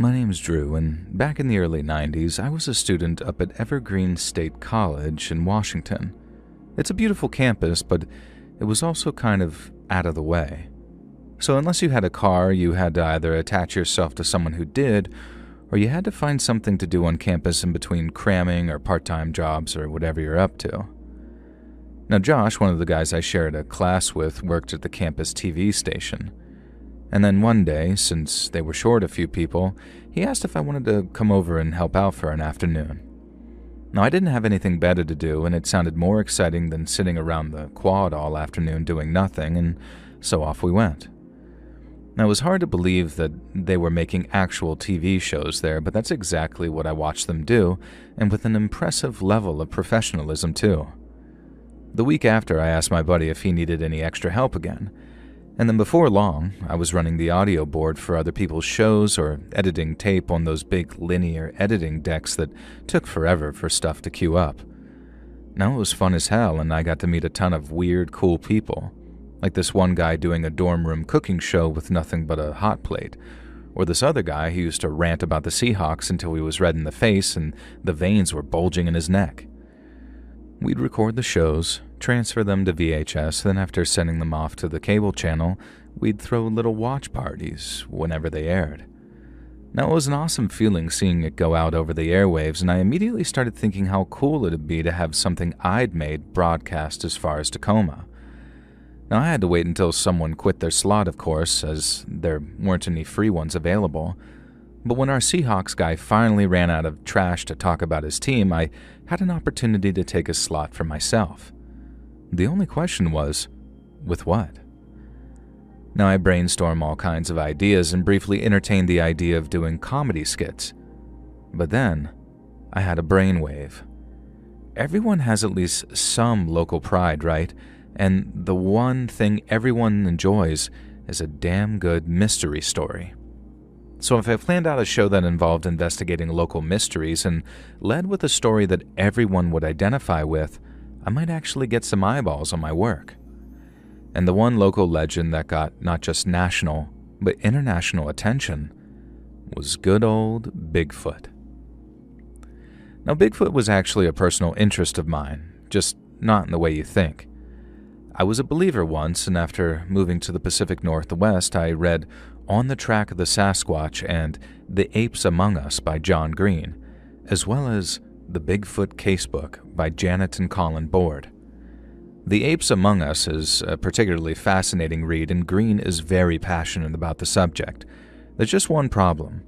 My name's Drew, and back in the early 90s, I was a student up at Evergreen State College in Washington. It's a beautiful campus, but it was also kind of out of the way. So unless you had a car, you had to either attach yourself to someone who did, or you had to find something to do on campus in between cramming or part-time jobs or whatever you're up to. Now Josh, one of the guys I shared a class with, worked at the campus TV station. And then one day, since they were short a few people, he asked if I wanted to come over and help out for an afternoon. Now, I didn't have anything better to do, and it sounded more exciting than sitting around the quad all afternoon doing nothing, and so off we went. Now, it was hard to believe that they were making actual TV shows there, but that's exactly what I watched them do, and with an impressive level of professionalism, too. The week after, I asked my buddy if he needed any extra help again. And then before long, I was running the audio board for other people's shows or editing tape on those big linear editing decks that took forever for stuff to queue up. Now it was fun as hell, and I got to meet a ton of weird, cool people. Like this one guy doing a dorm room cooking show with nothing but a hot plate. Or this other guy who used to rant about the Seahawks until he was red in the face and the veins were bulging in his neck. We'd record the shows, transfer them to VHS, then after sending them off to the cable channel, we'd throw little watch parties whenever they aired. Now, it was an awesome feeling seeing it go out over the airwaves, and I immediately started thinking how cool it'd be to have something I'd made broadcast as far as Tacoma. Now, I had to wait until someone quit their slot, of course, as there weren't any free ones available. But when our Seahawks guy finally ran out of trash to talk about his team, I had an opportunity to take a slot for myself. The only question was, with what? Now I brainstormed all kinds of ideas and briefly entertained the idea of doing comedy skits. But then, I had a brainwave. Everyone has at least some local pride, right? And the one thing everyone enjoys is a damn good mystery story. So if I planned out a show that involved investigating local mysteries and led with a story that everyone would identify with, I might actually get some eyeballs on my work. And the one local legend that got not just national, but international attention was good old Bigfoot. Now, Bigfoot was actually a personal interest of mine, just not in the way you think. I was a believer once, and after moving to the Pacific Northwest, I read On the Track of the Sasquatch and The Apes Among Us by John Green, as well as The Bigfoot Casebook by Janet and Colin Board. The Apes Among Us is a particularly fascinating read, and Green is very passionate about the subject. There's just one problem.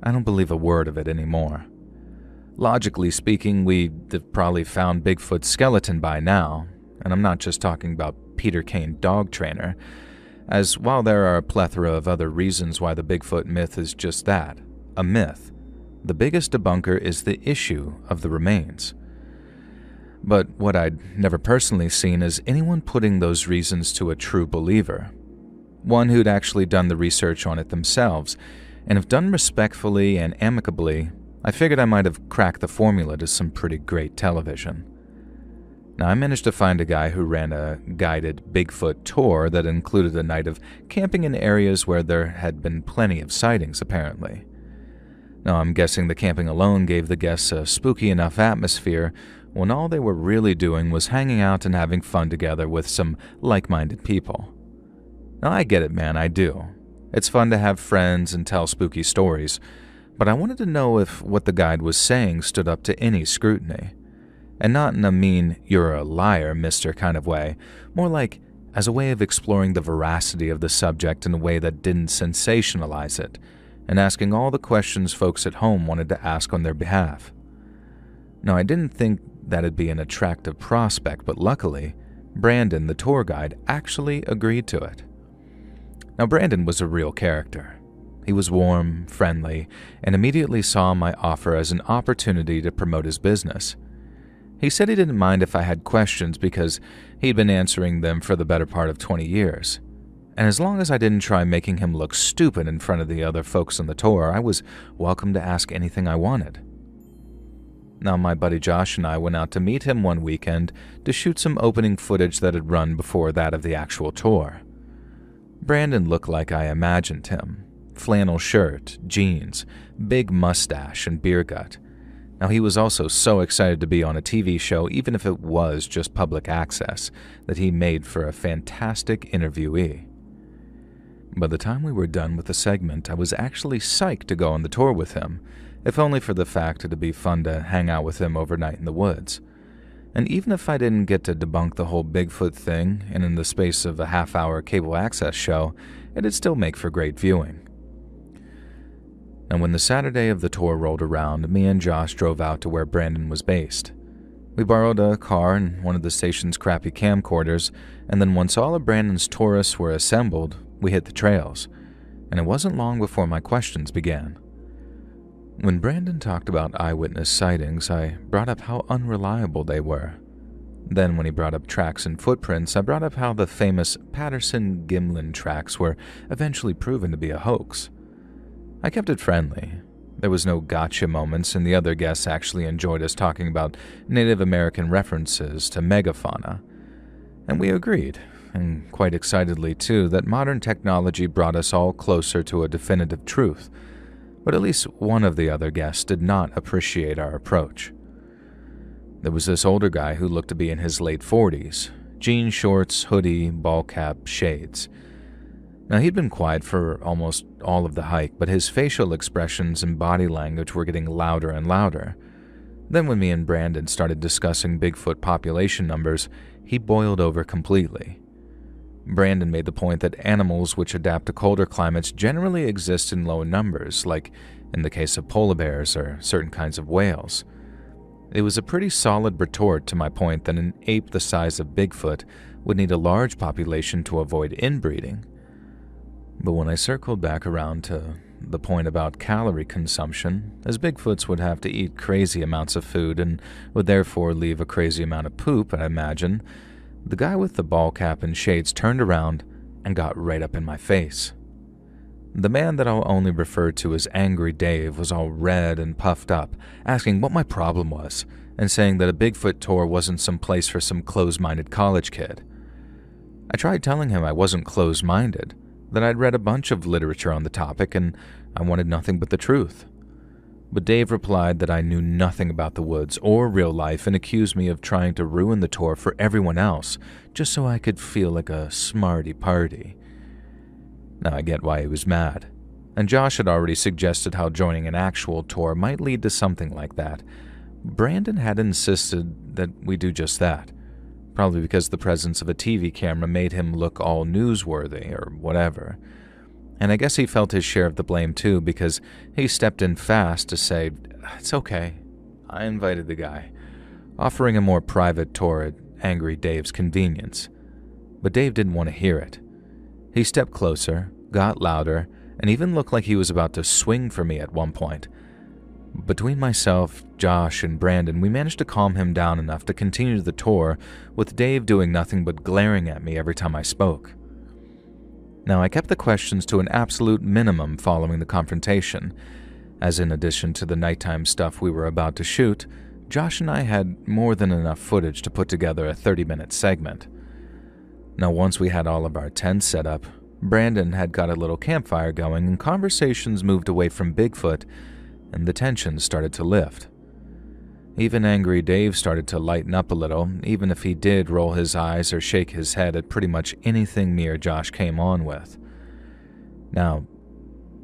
I don't believe a word of it anymore. Logically speaking, we'd have probably found Bigfoot's skeleton by now, and I'm not just talking about Peter Kane dog trainer, as while there are a plethora of other reasons why the Bigfoot myth is just that, a myth, the biggest debunker is the issue of the remains. But what I'd never personally seen is anyone putting those reasons to a true believer, one who'd actually done the research on it themselves, and if done respectfully and amicably, I figured I might have cracked the formula to some pretty great television. Now, I managed to find a guy who ran a guided Bigfoot tour that included a night of camping in areas where there had been plenty of sightings, apparently. Now, I'm guessing the camping alone gave the guests a spooky enough atmosphere when all they were really doing was hanging out and having fun together with some like-minded people. Now, I get it, man, I do. It's fun to have friends and tell spooky stories, but I wanted to know if what the guide was saying stood up to any scrutiny. And not in a mean, you're a liar, mister kind of way, more like as a way of exploring the veracity of the subject in a way that didn't sensationalize it, and asking all the questions folks at home wanted to ask on their behalf. Now, I didn't think that'd be an attractive prospect, but luckily, Brandon, the tour guide, actually agreed to it. Now, Brandon was a real character. He was warm, friendly, and immediately saw my offer as an opportunity to promote his business. He said he didn't mind if I had questions because he'd been answering them for the better part of 20 years. And as long as I didn't try making him look stupid in front of the other folks on the tour, I was welcome to ask anything I wanted. Now, my buddy Josh and I went out to meet him one weekend to shoot some opening footage that had run before that of the actual tour. Brandon looked like I imagined him. flannel shirt, jeans, big mustache, and beer gut. Now, he was also so excited to be on a TV show, even if it was just public access, that he made for a fantastic interviewee. By the time we were done with the segment, I was actually psyched to go on the tour with him, if only for the fact it'd be fun to hang out with him overnight in the woods. And even if I didn't get to debunk the whole Bigfoot thing, and in the space of a half-hour cable access show, it'd still make for great viewing. And when the Saturday of the tour rolled around, me and Josh drove out to where Brandon was based. We borrowed a car and one of the station's crappy camcorders, and then once all of Brandon's tourists were assembled, we hit the trails, and it wasn't long before my questions began. When Brandon talked about eyewitness sightings, I brought up how unreliable they were. Then when he brought up tracks and footprints, I brought up how the famous Patterson-Gimlin tracks were eventually proven to be a hoax. I kept it friendly. There was no gotcha moments, and the other guests actually enjoyed us talking about Native American references to megafauna. And we agreed, and quite excitedly too, that modern technology brought us all closer to a definitive truth. But at least one of the other guests did not appreciate our approach. There was this older guy who looked to be in his late 40s, jean shorts, hoodie, ball cap, shades. Now, he'd been quiet for almost all of the hike, but his facial expressions and body language were getting louder and louder. Then when me and Brandon started discussing Bigfoot population numbers, he boiled over completely. Brandon made the point that animals which adapt to colder climates generally exist in low numbers, like in the case of polar bears or certain kinds of whales. It was a pretty solid retort to my point that an ape the size of Bigfoot would need a large population to avoid inbreeding. But when I circled back around to the point about calorie consumption, as Bigfoots would have to eat crazy amounts of food and would therefore leave a crazy amount of poop, I imagine, the guy with the ball cap and shades turned around and got right up in my face. The man that I'll only refer to as Angry Dave was all red and puffed up, asking what my problem was, and saying that a Bigfoot tour wasn't some place for some close-minded college kid. I tried telling him I wasn't close-minded, that I'd read a bunch of literature on the topic and I wanted nothing but the truth. But Dave replied that I knew nothing about the woods or real life and accused me of trying to ruin the tour for everyone else just so I could feel like a smarty party. Now I get why he was mad, and Josh had already suggested how joining an actual tour might lead to something like that. Brandon had insisted that we do just that, probably because the presence of a TV camera made him look all newsworthy or whatever. And I guess he felt his share of the blame too, because he stepped in fast to say, "It's okay, I invited the guy," offering a more private tour at Angry Dave's convenience. But Dave didn't want to hear it. He stepped closer, got louder, and even looked like he was about to swing for me at one point. Between myself, Josh, and Brandon, we managed to calm him down enough to continue the tour, with Dave doing nothing but glaring at me every time I spoke. Now, I kept the questions to an absolute minimum following the confrontation, as in addition to the nighttime stuff we were about to shoot, Josh and I had more than enough footage to put together a 30-minute segment. Now, once we had all of our tents set up, Brandon had got a little campfire going and conversations moved away from Bigfoot, and the tension started to lift. Even Angry Dave started to lighten up a little, even if he did roll his eyes or shake his head at pretty much anything me or Josh came on with. Now,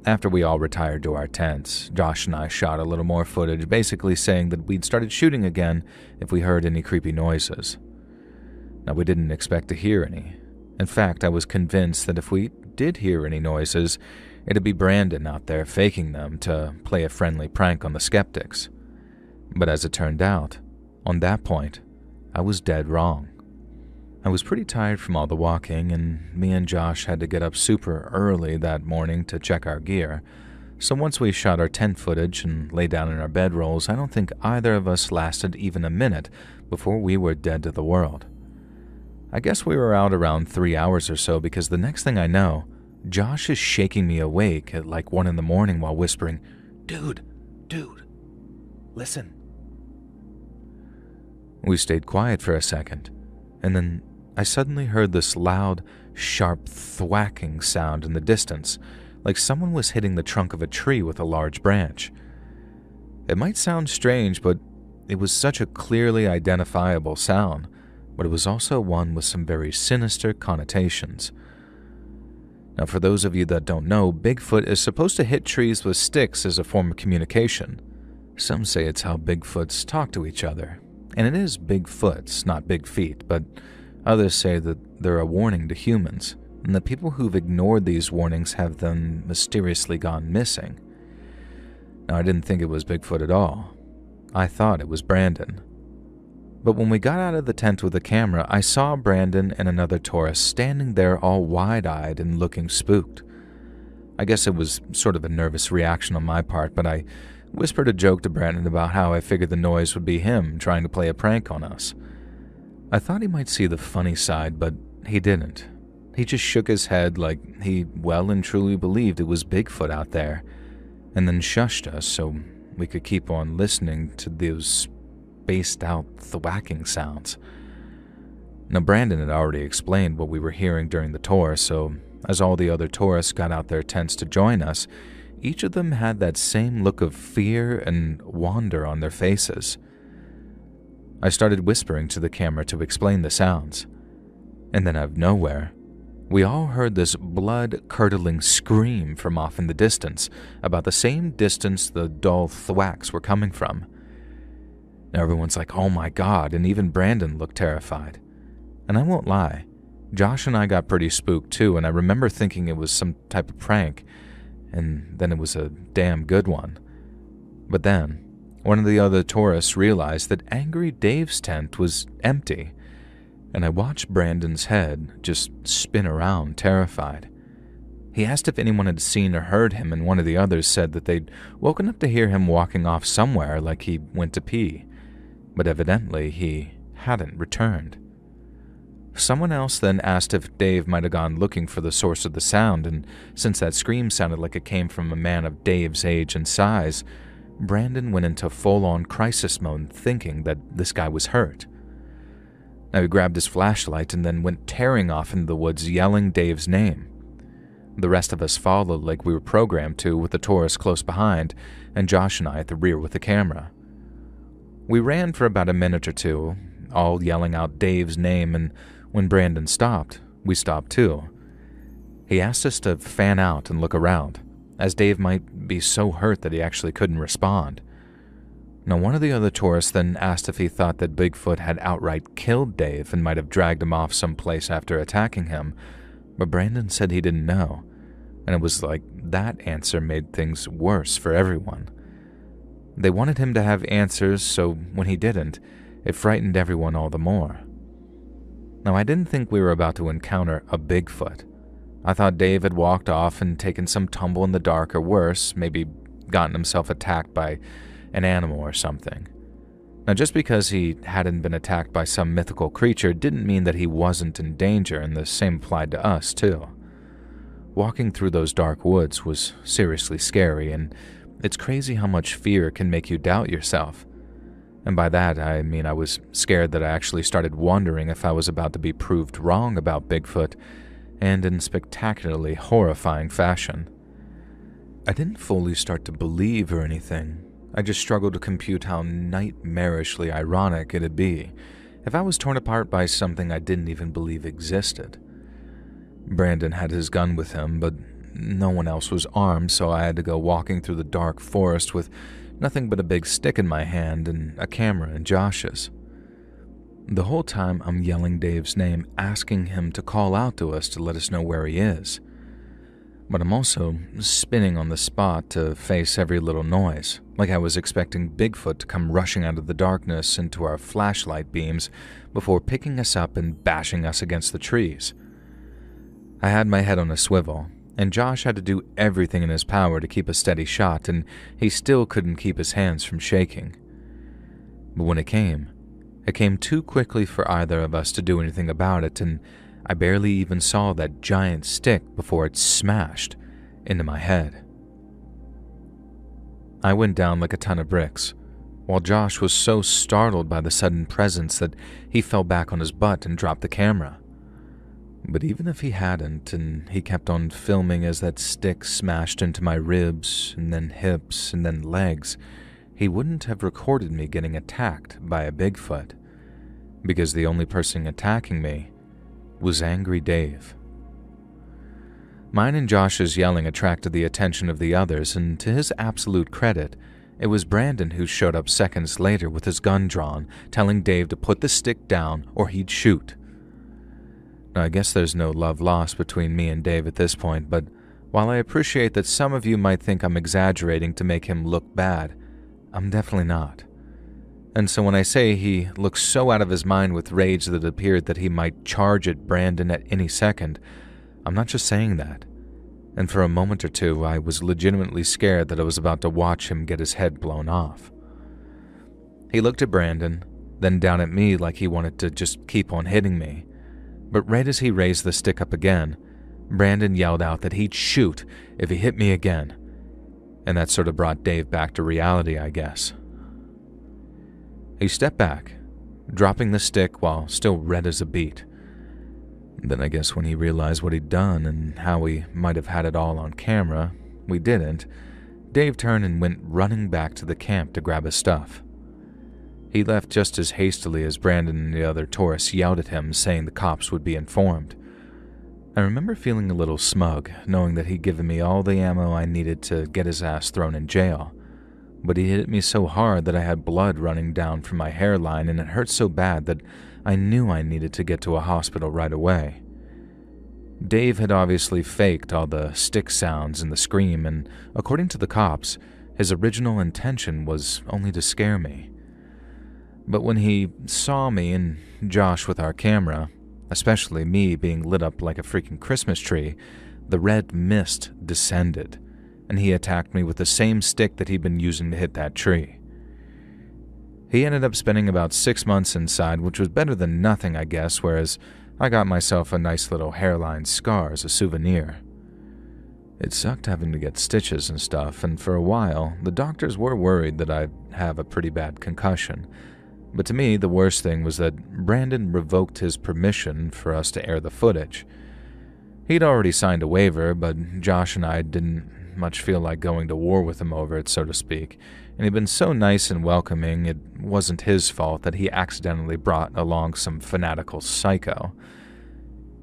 after we all retired to our tents, Josh and I shot a little more footage, basically saying that we'd started shooting again if we heard any creepy noises. Now, we didn't expect to hear any. In fact, I was convinced that if we did hear any noises, it'd be Brandon out there faking them to play a friendly prank on the skeptics. But as it turned out, on that point, I was dead wrong. I was pretty tired from all the walking, and me and Josh had to get up super early that morning to check our gear. So once we shot our tent footage and lay down in our bedrolls, I don't think either of us lasted even a minute before we were dead to the world. I guess we were out around 3 hours or so, because the next thing I know, Josh is shaking me awake at like 1 a.m. while whispering, Dude, listen." We stayed quiet for a second, and then I suddenly heard this loud, sharp thwacking sound in the distance, like someone was hitting the trunk of a tree with a large branch. It might sound strange, but it was such a clearly identifiable sound, but it was also one with some very sinister connotations. Now, for those of you that don't know, Bigfoot is supposed to hit trees with sticks as a form of communication. Some say it's how Bigfoots talk to each other, and it is Bigfoots, not big feet, but others say that they're a warning to humans, and the people who've ignored these warnings have then mysteriously gone missing. Now, I didn't think it was Bigfoot at all. I thought it was Brandon. But when we got out of the tent with the camera, I saw Brandon and another tourist standing there all wide-eyed and looking spooked. I guess it was sort of a nervous reaction on my part, but I whispered a joke to Brandon about how I figured the noise would be him trying to play a prank on us. I thought he might see the funny side, but he didn't. He just shook his head like he well and truly believed it was Bigfoot out there, and then shushed us so we could keep on listening to those spaced-out thwacking sounds. Now, Brandon had already explained what we were hearing during the tour, so as all the other tourists got out their tents to join us, each of them had that same look of fear and wonder on their faces. I started whispering to the camera to explain the sounds, and then out of nowhere, we all heard this blood-curdling scream from off in the distance, about the same distance the dull thwacks were coming from. Now everyone's like, "Oh my God," and even Brandon looked terrified. And I won't lie, Josh and I got pretty spooked too, and I remember thinking it was some type of prank, and then it was a damn good one. But then, one of the other tourists realized that Angry Dave's tent was empty, and I watched Brandon's head just spin around, terrified. He asked if anyone had seen or heard him, and one of the others said that they'd woken up to hear him walking off somewhere like he went to pee, but evidently he hadn't returned. Someone else then asked if Dave might have gone looking for the source of the sound, and since that scream sounded like it came from a man of Dave's age and size, Brandon went into full-on crisis mode, thinking that this guy was hurt. Now he grabbed his flashlight and then went tearing off into the woods, yelling Dave's name. The rest of us followed like we were programmed to, with the tourists close behind, and Josh and I at the rear with the camera. We ran for about a minute or two, all yelling out Dave's name, and when Brandon stopped, we stopped too. He asked us to fan out and look around, as Dave might be so hurt that he actually couldn't respond. Now, one of the other tourists then asked if he thought that Bigfoot had outright killed Dave and might have dragged him off someplace after attacking him, but Brandon said he didn't know, and it was like that answer made things worse for everyone. They wanted him to have answers, so when he didn't, it frightened everyone all the more. Now, I didn't think we were about to encounter a Bigfoot. I thought Dave had walked off and taken some tumble in the dark, or worse, maybe gotten himself attacked by an animal or something. Now, just because he hadn't been attacked by some mythical creature didn't mean that he wasn't in danger, and the same applied to us, too. Walking through those dark woods was seriously scary, and it's crazy how much fear can make you doubt yourself. And by that, I mean I was scared that I actually started wondering if I was about to be proved wrong about Bigfoot, and in spectacularly horrifying fashion. I didn't fully start to believe or anything. I just struggled to compute how nightmarishly ironic it'd be if I was torn apart by something I didn't even believe existed. Brandon had his gun with him, but no one else was armed, so I had to go walking through the dark forest with nothing but a big stick in my hand and a camera in Josh's. The whole time I'm yelling Dave's name, asking him to call out to us to let us know where he is. But I'm also spinning on the spot to face every little noise, like I was expecting Bigfoot to come rushing out of the darkness into our flashlight beams before picking us up and bashing us against the trees. I had my head on a swivel, and Josh had to do everything in his power to keep a steady shot, and he still couldn't keep his hands from shaking. But when it came too quickly for either of us to do anything about it, and I barely even saw that giant stick before it smashed into my head. I went down like a ton of bricks, while Josh was so startled by the sudden presence that he fell back on his butt and dropped the camera. But even if he hadn't, and he kept on filming as that stick smashed into my ribs, and then hips, and then legs, he wouldn't have recorded me getting attacked by a Bigfoot, because the only person attacking me was Angry Dave. Mine and Josh's yelling attracted the attention of the others, and to his absolute credit, it was Brandon who showed up seconds later with his gun drawn, telling Dave to put the stick down or he'd shoot. Now, I guess there's no love lost between me and Dave at this point, but while I appreciate that some of you might think I'm exaggerating to make him look bad, I'm definitely not. And so when I say he looked so out of his mind with rage that it appeared that he might charge at Brandon at any second, I'm not just saying that. And for a moment or two, I was legitimately scared that I was about to watch him get his head blown off. He looked at Brandon, then down at me like he wanted to just keep on hitting me. But right as he raised the stick up again, Brandon yelled out that he'd shoot if he hit me again. And that sort of brought Dave back to reality, I guess. He stepped back, dropping the stick while still red as a beet. Then I guess when he realized what he'd done and how we might have had it all on camera, we didn't, Dave turned and went running back to the camp to grab his stuff. He left just as hastily as Brandon and the other tourists yelled at him, saying the cops would be informed. I remember feeling a little smug, knowing that he'd given me all the ammo I needed to get his ass thrown in jail. But he hit me so hard that I had blood running down from my hairline, and it hurt so bad that I knew I needed to get to a hospital right away. Dave had obviously faked all the stick sounds and the scream, and according to the cops, his original intention was only to scare me. But when he saw me and Josh with our camera, especially me being lit up like a freaking Christmas tree, the red mist descended, and he attacked me with the same stick that he'd been using to hit that tree. He ended up spending about 6 months inside, which was better than nothing, I guess, whereas I got myself a nice little hairline scar as a souvenir. It sucked having to get stitches and stuff, and for a while, the doctors were worried that I'd have a pretty bad concussion. But to me, the worst thing was that Brandon revoked his permission for us to air the footage. He'd already signed a waiver, but Josh and I didn't much feel like going to war with him over it, so to speak, and he'd been so nice and welcoming it wasn't his fault that he accidentally brought along some fanatical psycho.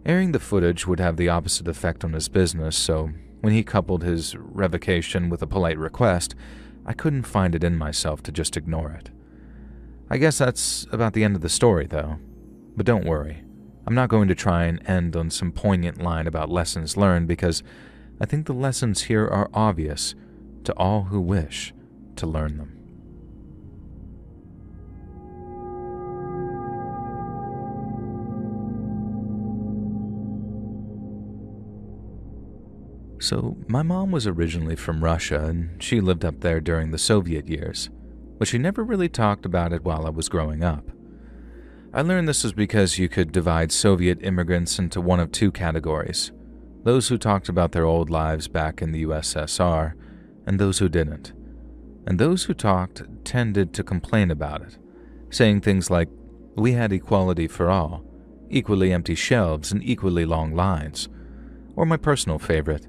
Airing the footage would have the opposite effect on his business, so when he coupled his revocation with a polite request, I couldn't find it in myself to just ignore it. I guess that's about the end of the story, though. But don't worry, I'm not going to try and end on some poignant line about lessons learned, because I think the lessons here are obvious to all who wish to learn them. So, my mom was originally from Russia, and she lived up there during the Soviet years, but she never really talked about it while I was growing up. I learned this was because you could divide Soviet immigrants into one of two categories: those who talked about their old lives back in the USSR, and those who didn't. And those who talked tended to complain about it, saying things like, "We had equality for all, equally empty shelves and equally long lines." Or my personal favorite,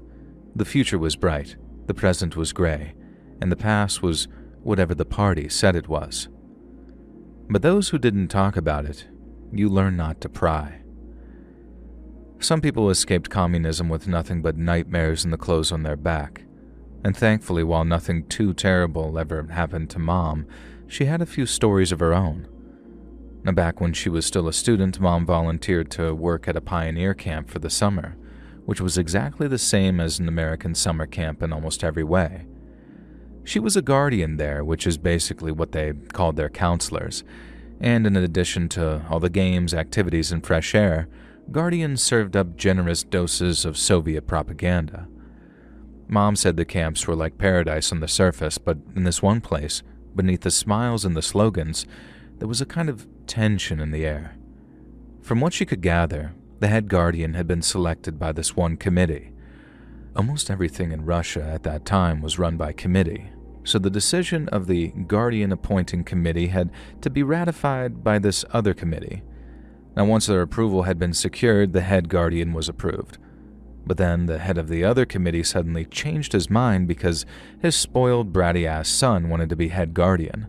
"The future was bright, the present was gray, and the past was whatever the party said it was." But those who didn't talk about it, you learn not to pry. Some people escaped communism with nothing but nightmares and the clothes on their back. And thankfully, while nothing too terrible ever happened to Mom, she had a few stories of her own. Now, back when she was still a student, Mom volunteered to work at a pioneer camp for the summer, which was exactly the same as an American summer camp in almost every way. She was a guardian there, which is basically what they called their counselors, and in addition to all the games, activities, and fresh air, guardians served up generous doses of Soviet propaganda. Mom said the camps were like paradise on the surface, but in this one place, beneath the smiles and the slogans, there was a kind of tension in the air. From what she could gather, the head guardian had been selected by this one committee. Almost everything in Russia at that time was run by committee, so the decision of the guardian appointing committee had to be ratified by this other committee. Now, once their approval had been secured, the head guardian was approved. But then the head of the other committee suddenly changed his mind because his spoiled, bratty-ass son wanted to be head guardian.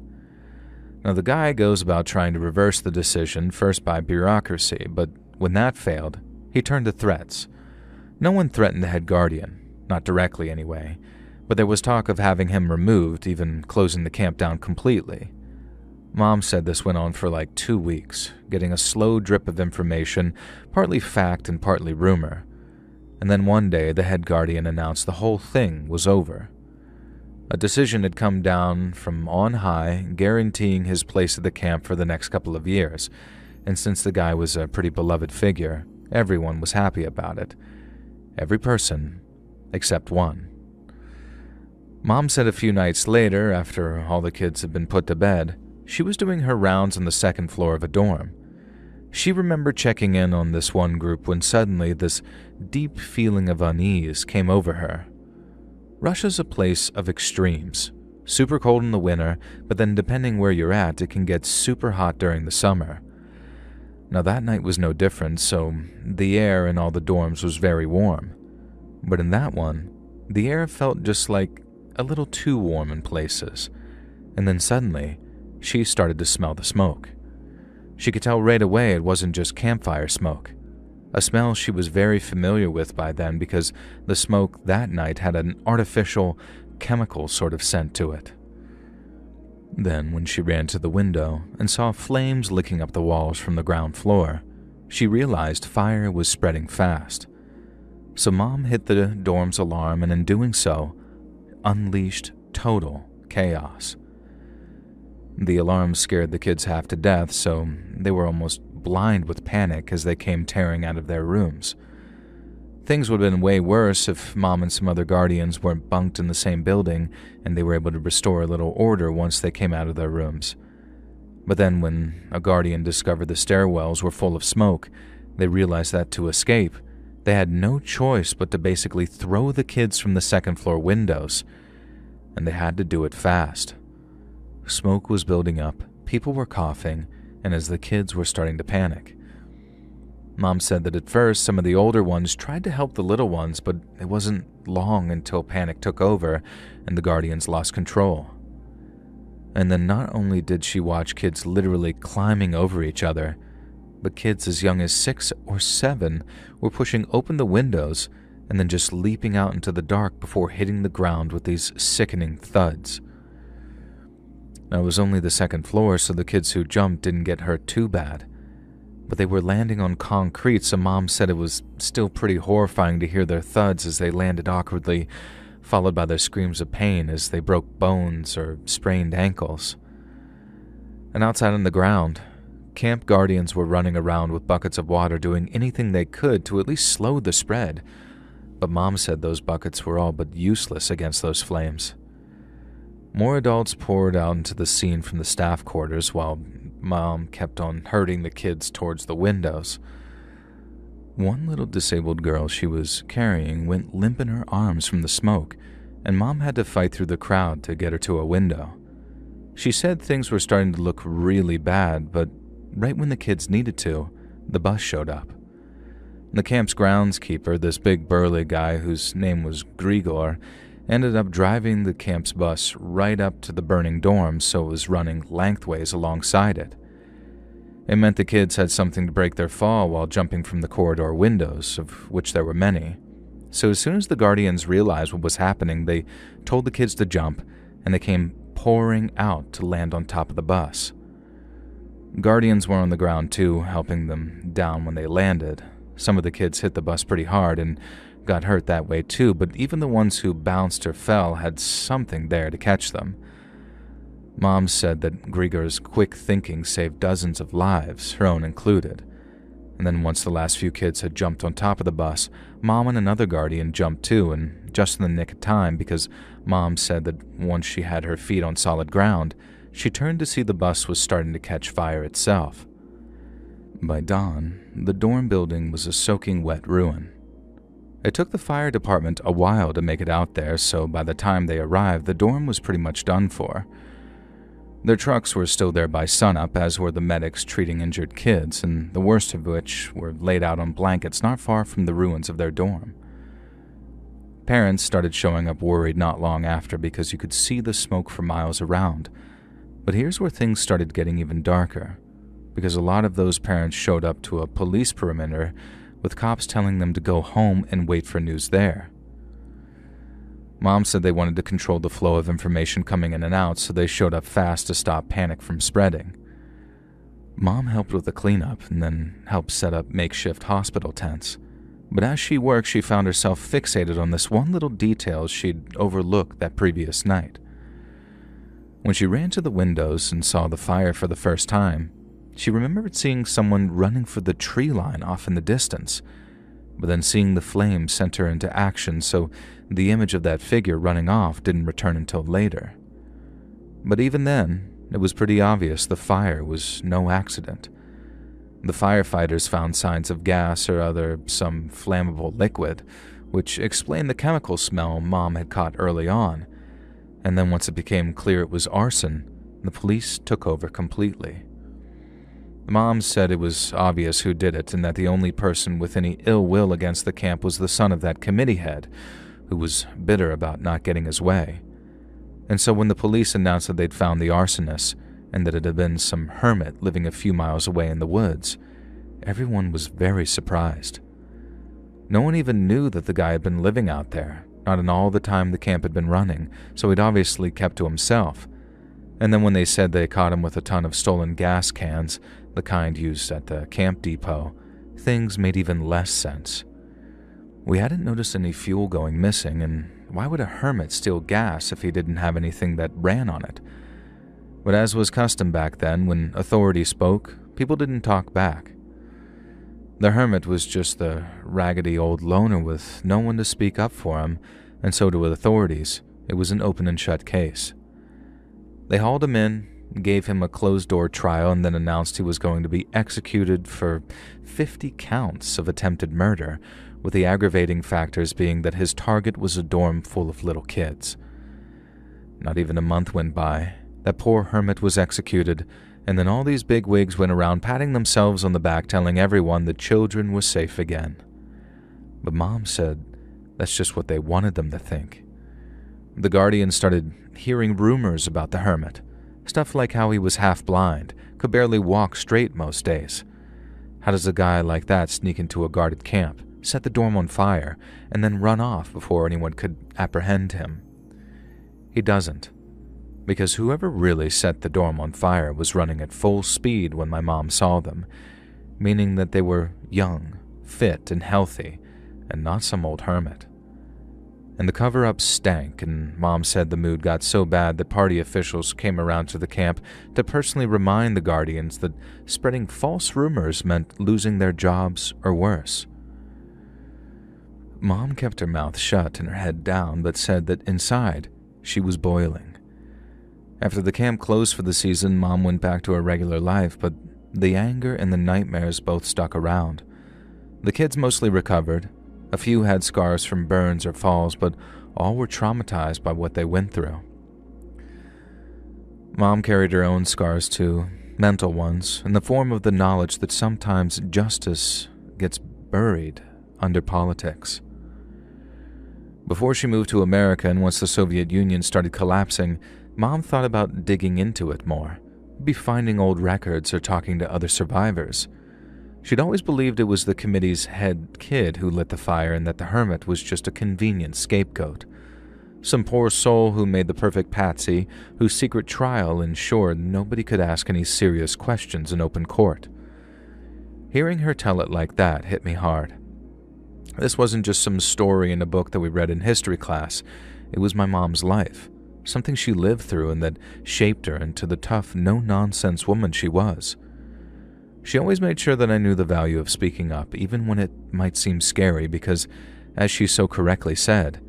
Now, the guy goes about trying to reverse the decision, first by bureaucracy, but when that failed, he turned to threats. No one threatened the head guardian, not directly anyway, but there was talk of having him removed, even closing the camp down completely. Mom said this went on for like 2 weeks, getting a slow drip of information, partly fact and partly rumor. And then one day, the head guardian announced the whole thing was over. A decision had come down from on high, guaranteeing his place at the camp for the next couple of years, and since the guy was a pretty beloved figure, everyone was happy about it. Every person except one. Mom said a few nights later, after all the kids had been put to bed, she was doing her rounds on the second floor of a dorm. She remembered checking in on this one group when suddenly this deep feeling of unease came over her. Russia's a place of extremes. Super cold in the winter, but then depending where you're at, it can get super hot during the summer. Now that night was no different, so the air in all the dorms was very warm. But in that one, the air felt just like a little too warm in places. And then suddenly, she started to smell the smoke. She could tell right away it wasn't just campfire smoke, a smell she was very familiar with by then because the smoke that night had an artificial, chemical sort of scent to it. Then, when she ran to the window and saw flames licking up the walls from the ground floor, she realized fire was spreading fast. So Mom hit the dorm's alarm and in doing so, unleashed total chaos. The alarm scared the kids half to death, so they were almost blind with panic as they came tearing out of their rooms. Things would have been way worse if Mom and some other guardians weren't bunked in the same building and they were able to restore a little order once they came out of their rooms. But then when a guardian discovered the stairwells were full of smoke, they realized that to escape, they had no choice but to basically throw the kids from the second-floor windows, and they had to do it fast. Smoke was building up, people were coughing, and as the kids were starting to panic. Mom said that at first some of the older ones tried to help the little ones, but it wasn't long until panic took over and the guardians lost control. And then not only did she watch kids literally climbing over each other, but kids as young as 6 or 7 were pushing open the windows and then just leaping out into the dark before hitting the ground with these sickening thuds. Now, it was only the second floor, so the kids who jumped didn't get hurt too bad. But they were landing on concrete, so Mom said it was still pretty horrifying to hear their thuds as they landed awkwardly, followed by their screams of pain as they broke bones or sprained ankles. And outside on the ground, camp guardians were running around with buckets of water doing anything they could to at least slow the spread. But Mom said those buckets were all but useless against those flames. More adults poured out into the scene from the staff quarters while Mom kept on herding the kids towards the windows. One little disabled girl she was carrying went limp in her arms from the smoke, and Mom had to fight through the crowd to get her to a window. She said things were starting to look really bad, but right when the kids needed to, the bus showed up. The camp's groundskeeper, this big burly guy whose name was Grigor, ended up driving the camp's bus right up to the burning dorm, so it was running lengthways alongside it. It meant the kids had something to break their fall while jumping from the corridor windows, of which there were many. So as soon as the guardians realized what was happening, they told the kids to jump, and they came pouring out to land on top of the bus. Guardians were on the ground too, helping them down when they landed. Some of the kids hit the bus pretty hard and got hurt that way too, but even the ones who bounced or fell had something there to catch them. Mom said that Grigor's quick thinking saved dozens of lives, her own included. And then once the last few kids had jumped on top of the bus, Mom and another guardian jumped too, and just in the nick of time because Mom said that once she had her feet on solid ground, she turned to see the bus was starting to catch fire itself. By dawn, the dorm building was a soaking wet ruin. It took the fire department a while to make it out there, so by the time they arrived, the dorm was pretty much done for. Their trucks were still there by sunup, as were the medics treating injured kids, and the worst of which were laid out on blankets not far from the ruins of their dorm. Parents started showing up worried not long after because you could see the smoke for miles around. But here's where things started getting even darker, because a lot of those parents showed up to a police perimeter with cops telling them to go home and wait for news there. Mom said they wanted to control the flow of information coming in and out, so they showed up fast to stop panic from spreading. Mom helped with the cleanup and then helped set up makeshift hospital tents. But as she worked, she found herself fixated on this one little detail she'd overlooked that previous night. When she ran to the windows and saw the fire for the first time, she remembered seeing someone running for the tree line off in the distance, but then seeing the flames sent her into action, so the image of that figure running off didn't return until later. But even then, it was pretty obvious the fire was no accident. The firefighters found signs of gas or some flammable liquid, which explained the chemical smell Mom had caught early on, and then once it became clear it was arson, the police took over completely. Mom said it was obvious who did it and that the only person with any ill will against the camp was the son of that committee head, who was bitter about not getting his way. And so when the police announced that they'd found the arsonist and that it had been some hermit living a few miles away in the woods, everyone was very surprised. No one even knew that the guy had been living out there, not in all the time the camp had been running, so he'd obviously kept to himself. And then when they said they caught him with a ton of stolen gas cans, the kind used at the camp depot, things made even less sense. We hadn't noticed any fuel going missing, and why would a hermit steal gas if he didn't have anything that ran on it? But as was custom back then, when authorities spoke, people didn't talk back. The hermit was just the raggedy old loner with no one to speak up for him, and so to authorities, it was an open and shut case. They hauled him in, gave him a closed-door trial, and then announced he was going to be executed for 50 counts of attempted murder, with the aggravating factors being that his target was a dorm full of little kids. Not even a month went by. That poor hermit was executed, and then all these bigwigs went around patting themselves on the back, telling everyone the children were safe again. But Mom said that's just what they wanted them to think. The Guardian started hearing rumors about the hermit. Stuff like how he was half blind, could barely walk straight most days. How does a guy like that sneak into a guarded camp, set the dorm on fire, and then run off before anyone could apprehend him? He doesn't, because whoever really set the dorm on fire was running at full speed when my mom saw them, meaning that they were young, fit, and healthy, and not some old hermit. And the cover-up stank, and Mom said the mood got so bad that party officials came around to the camp to personally remind the Guardians that spreading false rumors meant losing their jobs or worse. Mom kept her mouth shut and her head down, but said that inside, she was boiling. After the camp closed for the season, Mom went back to her regular life, but the anger and the nightmares both stuck around. The kids mostly recovered. A few had scars from burns or falls, but all were traumatized by what they went through. Mom carried her own scars too, mental ones, in the form of the knowledge that sometimes justice gets buried under politics. Before she moved to America and once the Soviet Union started collapsing, Mom thought about digging into it more, maybe finding old records or talking to other survivors. She'd always believed it was the committee's head kid who lit the fire and that the hermit was just a convenient scapegoat. Some poor soul who made the perfect patsy, whose secret trial ensured nobody could ask any serious questions in open court. Hearing her tell it like that hit me hard. This wasn't just some story in a book that we read in history class. It was my mom's life, something she lived through and that shaped her into the tough, no-nonsense woman she was. She always made sure that I knew the value of speaking up, even when it might seem scary, because, as she so correctly said,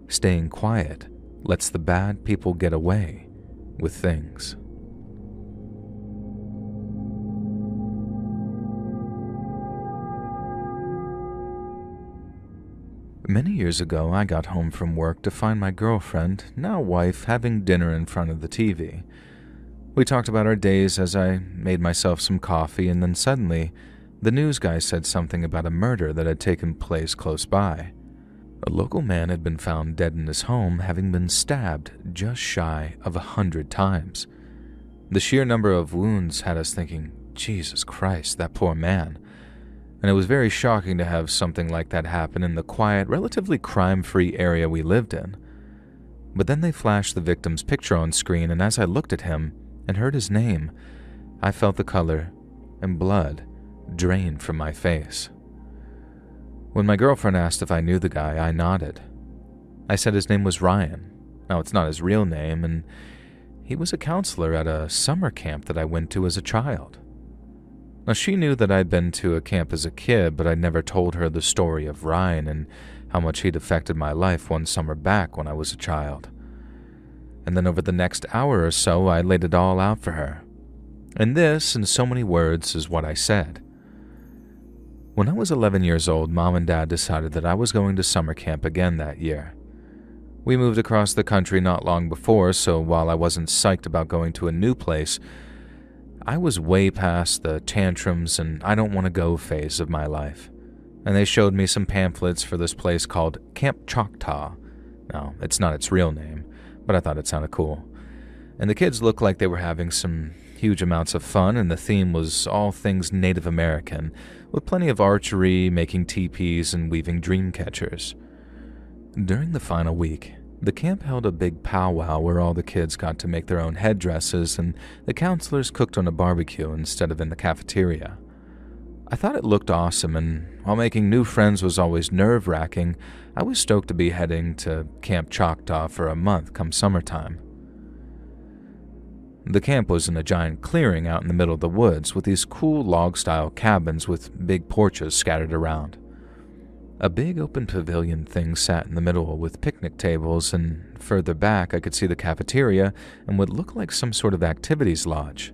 staying quiet lets the bad people get away with things. Many years ago, I got home from work to find my girlfriend, now wife, having dinner in front of the TV. We talked about our days as I made myself some coffee, and then suddenly, the news guy said something about a murder that had taken place close by. A local man had been found dead in his home, having been stabbed just shy of 100 times. The sheer number of wounds had us thinking, Jesus Christ, that poor man. And it was very shocking to have something like that happen in the quiet, relatively crime-free area we lived in. But then they flashed the victim's picture on screen, and as I looked at him and heard his name, I felt the color and blood drain from my face. When my girlfriend asked if I knew the guy, I nodded. I said his name was Ryan. Now, it's not his real name, and he was a counselor at a summer camp that I went to as a child. Now, she knew that I'd been to a camp as a kid, but I'd never told her the story of Ryan and how much he'd affected my life one summer back when I was a child. And then over the next hour or so, I laid it all out for her. And this, in so many words, is what I said. When I was 11 years old, Mom and Dad decided that I was going to summer camp again that year. We moved across the country not long before, so while I wasn't psyched about going to a new place, I was way past the tantrums and I don't want to go phase of my life. And they showed me some pamphlets for this place called Camp Choctaw. Now, it's not its real name, but I thought it sounded cool. And the kids looked like they were having some huge amounts of fun, and the theme was all things Native American, with plenty of archery, making teepees, and weaving dream catchers. During the final week, the camp held a big powwow where all the kids got to make their own headdresses, and the counselors cooked on a barbecue instead of in the cafeteria. I thought it looked awesome, and while making new friends was always nerve-wracking, I was stoked to be heading to Camp Choctaw for a month come summertime. The camp was in a giant clearing out in the middle of the woods with these cool log-style cabins with big porches scattered around. A big open pavilion thing sat in the middle with picnic tables, and further back I could see the cafeteria and what looked like some sort of activities lodge.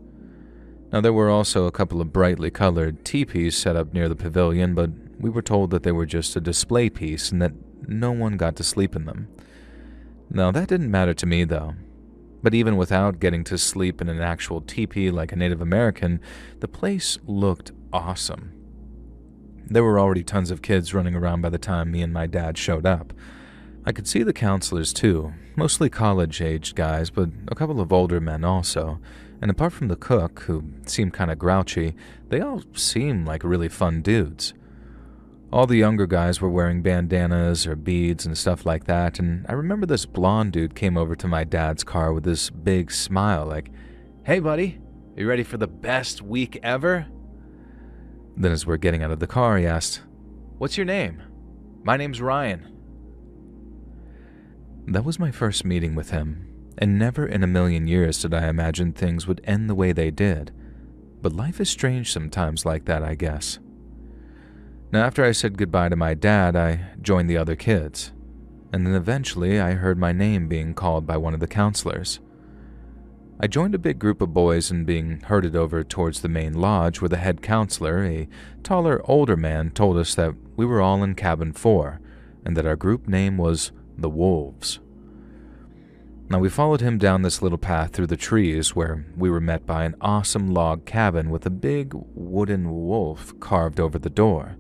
Now there were also a couple of brightly colored teepees set up near the pavilion, but we were told that they were just a display piece and that no one got to sleep in them. Now that didn't matter to me though. But even without getting to sleep in an actual teepee like a Native American, the place looked awesome. There were already tons of kids running around by the time me and my dad showed up. I could see the counselors too, mostly college-aged guys, but a couple of older men also, and apart from the cook, who seemed kind of grouchy, they all seemed like really fun dudes. All the younger guys were wearing bandanas or beads and stuff like that, and I remember this blonde dude came over to my dad's car with this big smile like, "Hey buddy, you ready for the best week ever?" Then as we're getting out of the car, he asked, "What's your name?" "My name's Ryan." That was my first meeting with him, and never in a million years did I imagine things would end the way they did. But life is strange sometimes like that, I guess. Now, after I said goodbye to my dad, I joined the other kids, and then eventually I heard my name being called by one of the counselors. I joined a big group of boys and being herded over towards the main lodge where the head counselor, a taller, older man, told us that we were all in cabin 4 and that our group name was the Wolves. Now we followed him down this little path through the trees where we were met by an awesome log cabin with a big wooden wolf carved over the door.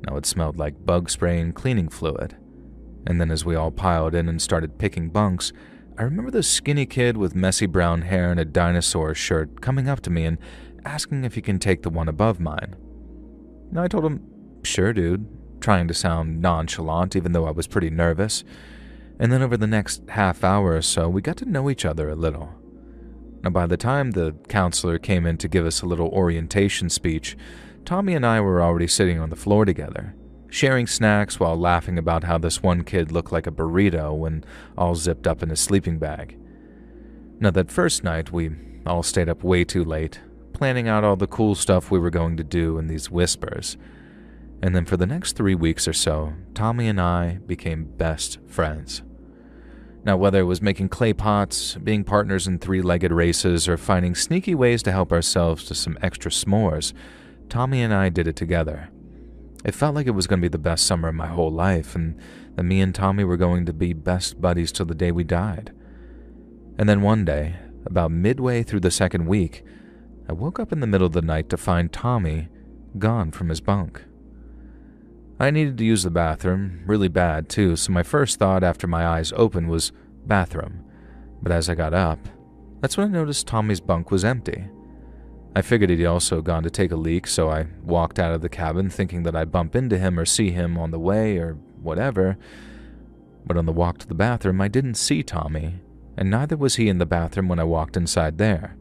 Now it smelled like bug spray and cleaning fluid. And then as we all piled in and started picking bunks, I remember this skinny kid with messy brown hair and a dinosaur shirt coming up to me and asking if he can take the one above mine. Now I told him, "Sure, dude," trying to sound nonchalant even though I was pretty nervous. And then over the next half hour or so, we got to know each other a little. Now by the time the counselor came in to give us a little orientation speech, Tommy and I were already sitting on the floor together, sharing snacks while laughing about how this one kid looked like a burrito when all zipped up in his sleeping bag. Now that first night, we all stayed up way too late, planning out all the cool stuff we were going to do in these whispers. And then for the next 3 weeks or so, Tommy and I became best friends. Now whether it was making clay pots, being partners in 3-legged races, or finding sneaky ways to help ourselves to some extra s'mores, Tommy and I did it together. It felt like it was going to be the best summer of my whole life, and that me and Tommy were going to be best buddies till the day we died. And then one day, About midway through the second week, I woke up in the middle of the night to find Tommy gone from his bunk. I needed to use the bathroom, really bad too, so my first thought after my eyes opened was bathroom. But as I got up, that's when I noticed Tommy's bunk was empty. I figured he'd also gone to take a leak, so I walked out of the cabin thinking that I'd bump into him or see him on the way or whatever. But on the walk to the bathroom, I didn't see Tommy, and neither was he in the bathroom when I walked inside there.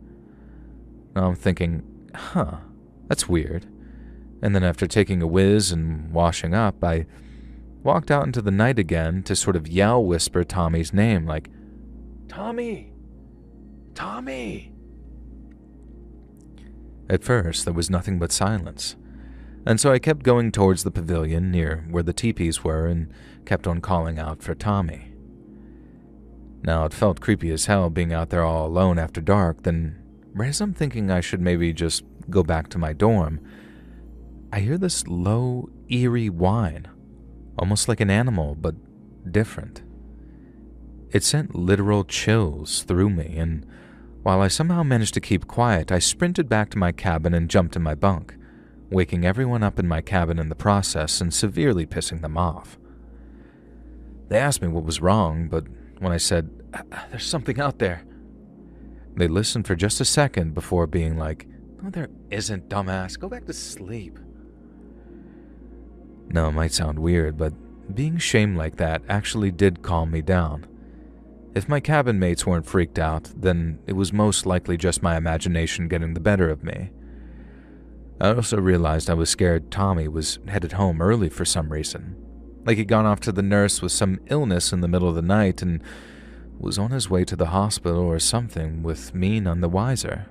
Now I'm thinking, that's weird. And then after taking a whiz and washing up, I walked out into the night again to sort of whisper Tommy's name, like, "Tommy! Tommy!" At first, there was nothing but silence, and so I kept going towards the pavilion near where the teepees were and kept on calling out for Tommy. Now, it felt creepy as hell being out there all alone after dark, then as I'm thinking I should maybe just go back to my dorm, I hear this low, eerie whine, almost like an animal, but different. It sent literal chills through me, and while I somehow managed to keep quiet, I sprinted back to my cabin and jumped in my bunk, waking everyone up in my cabin in the process and severely pissing them off. They asked me what was wrong, but when I said, "There's something out there," they listened for just a second before being like, "No, there isn't, dumbass. Go back to sleep." Now, it might sound weird, but being shamed like that actually did calm me down. If my cabin mates weren't freaked out, then it was most likely just my imagination getting the better of me. I also realized I was scared Tommy was headed home early for some reason, like he'd gone off to the nurse with some illness in the middle of the night and was on his way to the hospital or something with me none the wiser.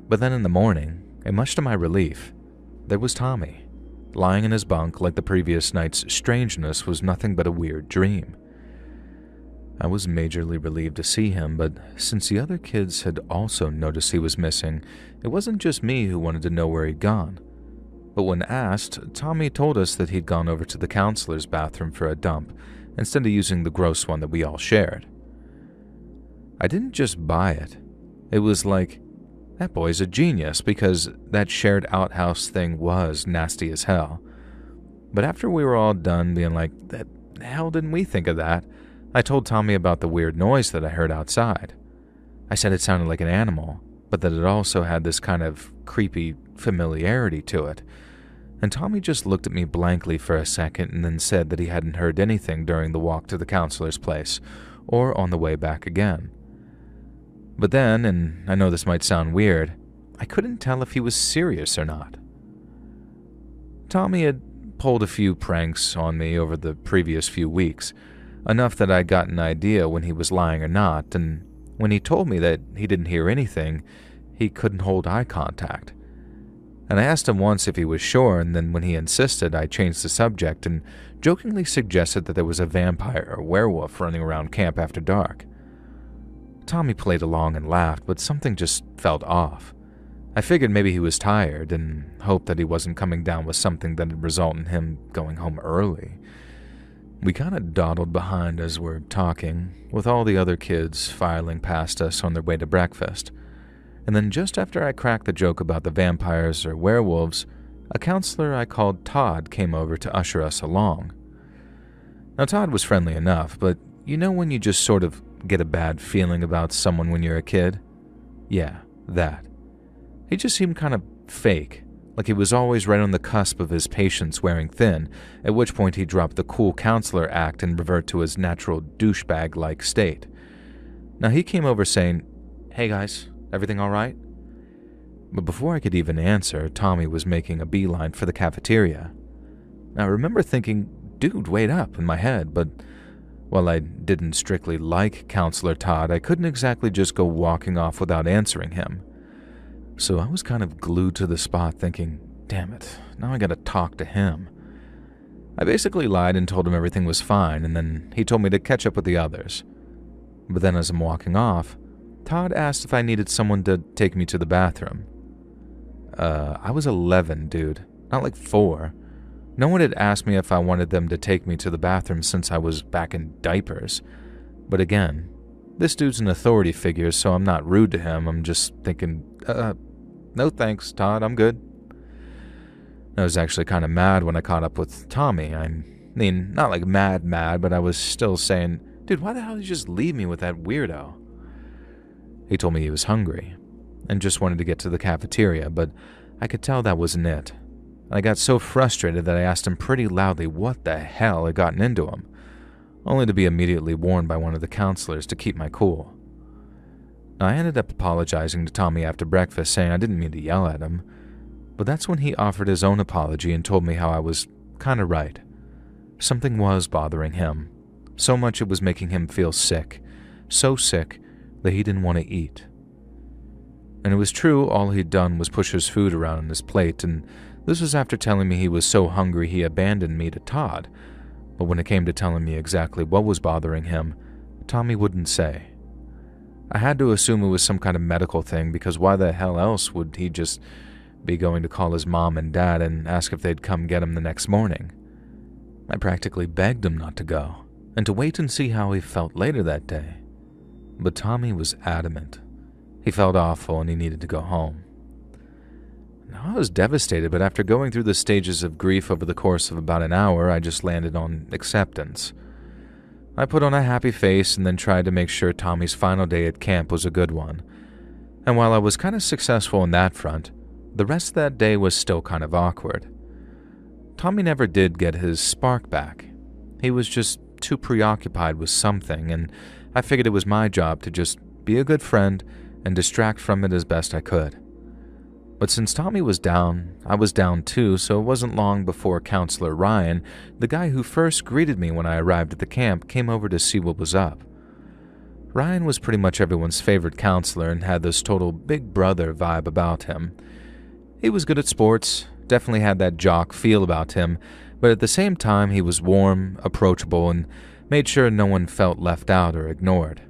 But then in the morning, and much to my relief, there was Tommy, lying in his bunk like the previous night's strangeness was nothing but a weird dream. I was majorly relieved to see him, but since the other kids had also noticed he was missing, it wasn't just me who wanted to know where he'd gone. But when asked, Tommy told us that he'd gone over to the counselor's bathroom for a dump, instead of using the gross one that we all shared. I didn't just buy it. It was like, that boy's a genius, because that shared outhouse thing was nasty as hell. But after we were all done being like, "The hell didn't we think of that?" I told Tommy about the weird noise that I heard outside. I said it sounded like an animal, but that it also had this kind of creepy familiarity to it. And Tommy just looked at me blankly for a second and then said that he hadn't heard anything during the walk to the counselor's place, or on the way back again. But then, and I know this might sound weird, I couldn't tell if he was serious or not. Tommy had pulled a few pranks on me over the previous few weeks, enough that I got an idea when he was lying or not, and when he told me that he didn't hear anything, he couldn't hold eye contact. And I asked him once if he was sure, and then when he insisted, I changed the subject and jokingly suggested that there was a vampire or werewolf running around camp after dark. Tommy played along and laughed, but something just felt off. I figured maybe he was tired and hoped that he wasn't coming down with something that would result in him going home early. We kind of dawdled behind as we're talking, with all the other kids filing past us on their way to breakfast. And then just after I cracked the joke about the vampires or werewolves, a counselor I called Todd came over to usher us along. Now, Todd was friendly enough, but you know when you just sort of get a bad feeling about someone when you're a kid? Yeah, that. He just seemed kind of fake, like he was always right on the cusp of his patience wearing thin, at which point he'd drop the cool counselor act and revert to his natural douchebag-like state. Now, he came over saying, "Hey guys, everything all right?" But before I could even answer, Tommy was making a beeline for the cafeteria. Now, I remember thinking, "Dude, wait up," in my head, but while I didn't strictly like Counselor Todd, I couldn't exactly just go walking off without answering him. So I was kind of glued to the spot thinking, damn it, now I gotta talk to him. I basically lied and told him everything was fine, and then he told me to catch up with the others. But then as I'm walking off, Todd asked if I needed someone to take me to the bathroom. I was 11, dude, not like 4. No one had asked me if I wanted them to take me to the bathroom since I was back in diapers. But again, This dude's an authority figure, so I'm not rude to him. I'm just thinking, no thanks, Todd, I'm good. I was actually kind of mad when I caught up with Tommy. I mean, not like mad, but I was still saying, dude, why the hell did you just leave me with that weirdo? He told me he was hungry and just wanted to get to the cafeteria, but I could tell that wasn't it. I got so frustrated that I asked him pretty loudly what the hell had gotten into him, only to be immediately warned by one of the counselors to keep my cool. I ended up apologizing to Tommy after breakfast, saying I didn't mean to yell at him, but that's when he offered his own apology and told me how I was kind of right. Something was bothering him, so much it was making him feel sick, so sick that he didn't want to eat. And it was true, all he'd done was push his food around on his plate, and this was after telling me he was so hungry he abandoned me to Todd. But when it came to telling me exactly what was bothering him, Tommy wouldn't say. I had to assume it was some kind of medical thing, because why the hell else would he just be going to call his mom and dad and ask if they'd come get him the next morning? I practically begged him not to go, and to wait and see how he felt later that day. But Tommy was adamant. He felt awful and he needed to go home. Now, I was devastated, but after going through the stages of grief over the course of about an hour, I just landed on acceptance. I put on a happy face and then tried to make sure Tommy's final day at camp was a good one. And while I was kind of successful on that front, the rest of that day was still kind of awkward. Tommy never did get his spark back. He was just too preoccupied with something, and I figured it was my job to just be a good friend and distract from it as best I could. But since Tommy was down, I was down too, so it wasn't long before Counselor Ryan, the guy who first greeted me when I arrived at the camp, came over to see what was up. Ryan was pretty much everyone's favorite counselor and had this total big brother vibe about him. He was good at sports, definitely had that jock feel about him, but at the same time he was warm, approachable, and made sure no one felt left out or ignored.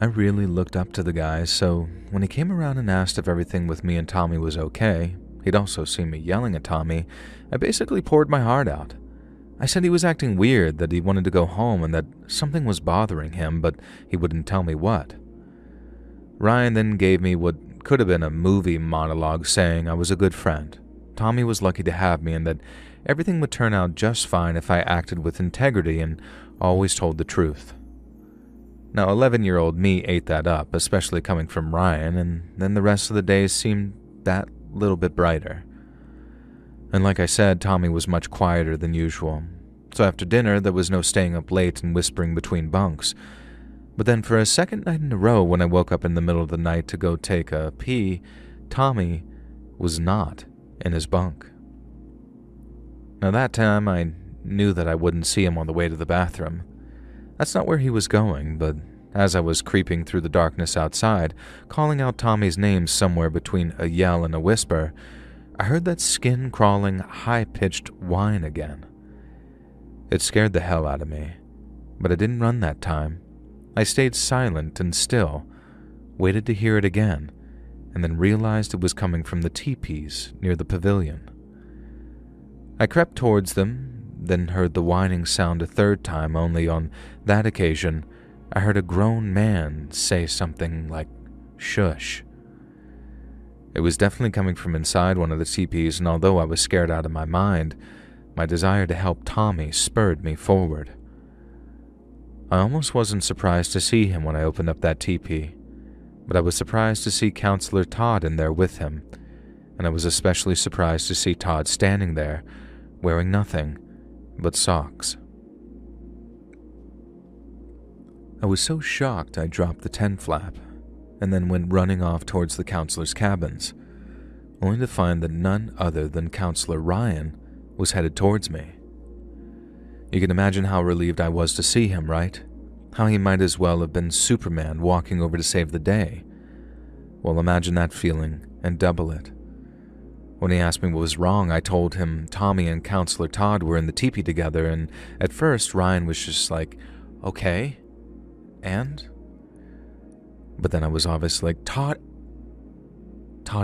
I really looked up to the guy, so when he came around and asked if everything with me and Tommy was okay, he'd also seen me yelling at Tommy, I basically poured my heart out. I said he was acting weird, that he wanted to go home and that something was bothering him, but he wouldn't tell me what. Ryan then gave me what could have been a movie monologue saying I was a good friend. Tommy was lucky to have me and that everything would turn out just fine if I acted with integrity and always told the truth. Now, 11-year-old me ate that up, especially coming from Ryan, and then the rest of the days seemed that little bit brighter. And like I said, Tommy was much quieter than usual. So after dinner, there was no staying up late and whispering between bunks. But then for a second night in a row, when I woke up in the middle of the night to go take a pee, Tommy was not in his bunk. Now that time, I knew that I wouldn't see him on the way to the bathroom. That's not where he was going, but as I was creeping through the darkness outside, calling out Tommy's name somewhere between a yell and a whisper, I heard that skin-crawling, high-pitched whine again. It scared the hell out of me, but I didn't run that time. I stayed silent and still, waited to hear it again, and then realized it was coming from the teepees near the pavilion. I crept towards them, then heard the whining sound a third time, only on that occasion I heard a grown man say something like, "Shush." It was definitely coming from inside one of the teepees, and although I was scared out of my mind, my desire to help Tommy spurred me forward. I almost wasn't surprised to see him when I opened up that teepee, but I was surprised to see Counselor Todd in there with him, and I was especially surprised to see Todd standing there, wearing nothing but socks. I was so shocked I dropped the tent flap, and then went running off towards the counselor's cabins, only to find that none other than Counselor Ryan was headed towards me. You can imagine how relieved I was to see him, right? How he might as well have been Superman walking over to save the day. Well, imagine that feeling and double it. When he asked me what was wrong, I told him Tommy and Counselor Todd were in the teepee together, and at first Ryan was just like, "Okay, and?" But then I was obviously like, Todd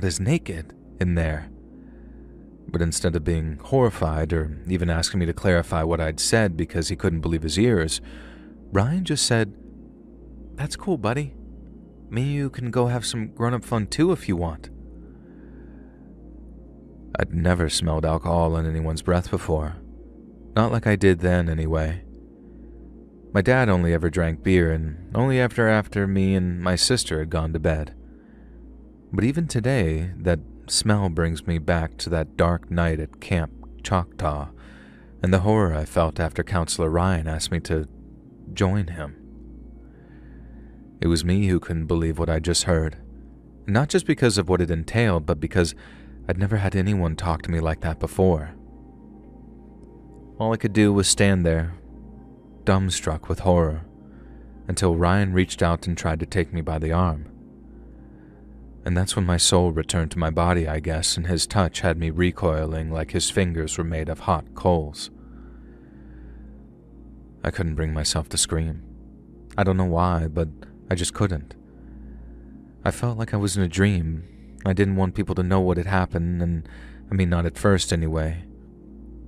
is naked in there. But instead of being horrified or even asking me to clarify what I'd said because he couldn't believe his ears, Ryan just said, That's cool, buddy. Me and you can go have some grown-up fun too if you want. I'd never smelled alcohol in anyone's breath before. Not like I did then, anyway. My dad only ever drank beer, and only after me and my sister had gone to bed. But even today, that smell brings me back to that dark night at Camp Choctaw, and the horror I felt after Counselor Ryan asked me to join him. It was me who couldn't believe what I just heard, not just because of what it entailed, but because I'd never had anyone talk to me like that before. All I could do was stand there, dumbstruck with horror, until Ryan reached out and tried to take me by the arm. And that's when my soul returned to my body, I guess, and his touch had me recoiling like his fingers were made of hot coals. I couldn't bring myself to scream. I don't know why, but I just couldn't. I felt like I was in a dream. I didn't want people to know what had happened, and not at first anyway.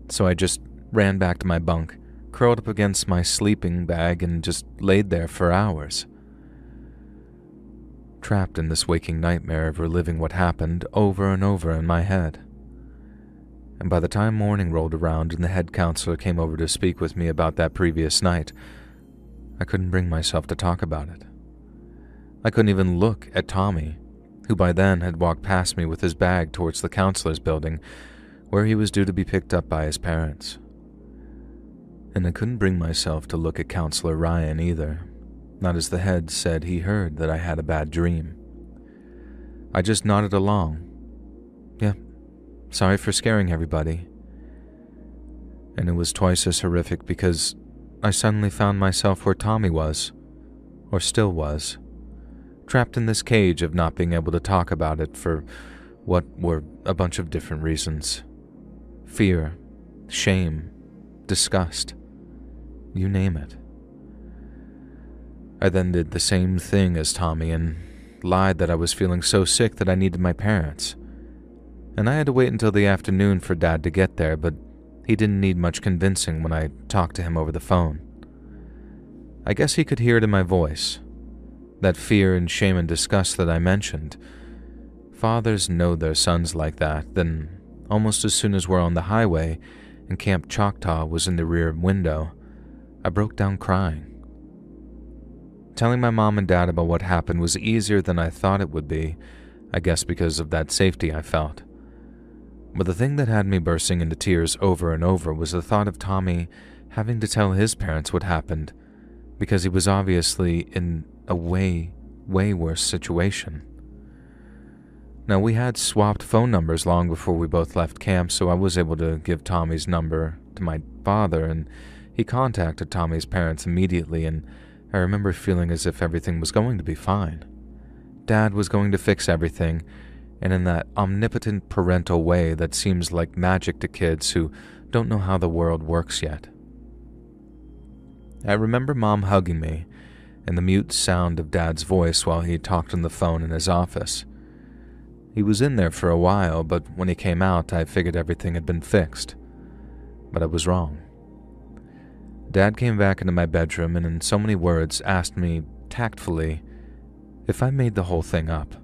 So I just ran back to my bunk, curled up against my sleeping bag, and just laid there for hours. Trapped in this waking nightmare of reliving what happened over and over in my head. And by the time morning rolled around and the head counselor came over to speak with me about that previous night, I couldn't bring myself to talk about it. I couldn't even look at Tommy, who by then had walked past me with his bag towards the counselor's building, where he was due to be picked up by his parents. And I couldn't bring myself to look at Counselor Ryan either, not as the head said he heard that I had a bad dream. I just nodded along. Yeah, sorry for scaring everybody. And it was twice as horrific because I suddenly found myself where Tommy was, or still was, trapped in this cage of not being able to talk about it for what were a bunch of different reasons. Fear, shame, disgust, you name it. I then did the same thing as Tommy and lied that I was feeling so sick that I needed my parents. And I had to wait until the afternoon for Dad to get there, but he didn't need much convincing when I talked to him over the phone. I guess he could hear it in my voice. That fear and shame and disgust that I mentioned. Fathers know their sons like that, then almost as soon as we're on the highway and Camp Choctaw was in the rear window, I broke down crying. Telling my mom and dad about what happened was easier than I thought it would be, I guess because of that safety I felt. But the thing that had me bursting into tears over and over was the thought of Tommy having to tell his parents what happened, because he was obviously in a way worse situation. Now, we had swapped phone numbers long before we both left camp, so I was able to give Tommy's number to my father, and he contacted Tommy's parents immediately, and I remember feeling as if everything was going to be fine. Dad was going to fix everything, and in that omnipotent parental way that seems like magic to kids who don't know how the world works yet. I remember Mom hugging me, and the mute sound of Dad's voice while he talked on the phone in his office. He was in there for a while, but when he came out, I figured everything had been fixed. But I was wrong. Dad came back into my bedroom and in so many words asked me, tactfully, if I made the whole thing up.